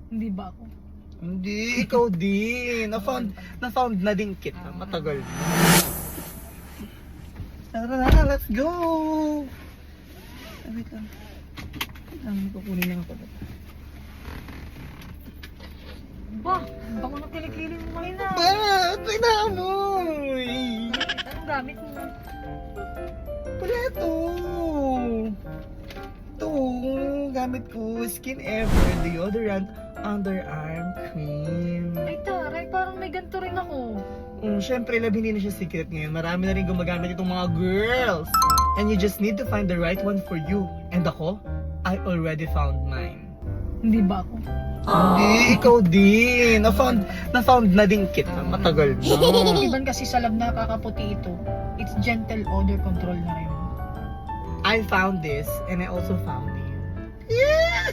Hindi ba ako? Hindi, ikaw din. Na-found na din kita. Matagal. Tara na, let's go! Wait lang. Ang kukunin lang ako. Ba, bako na kilikili mo ngayon na. Ba't? May naamoy! Anong gamit mo? Wala ito. Ito, gamit ko. Skin Ever deodorant underarm cream. Ay taray, parang may ganito rin ako. Syempre, hindi na siya secret ngayon. Marami na rin gumagamit itong mga girls. And you just need to find the right one for you. And ako, I already found mine. Hindi ba ako? Hindi, ikaw din. Na-found na din kita. Matagal na. Iban kasi sa lab na kakaputi ito. It's gentle odor control na rin. I found this and I also found you. Yeah!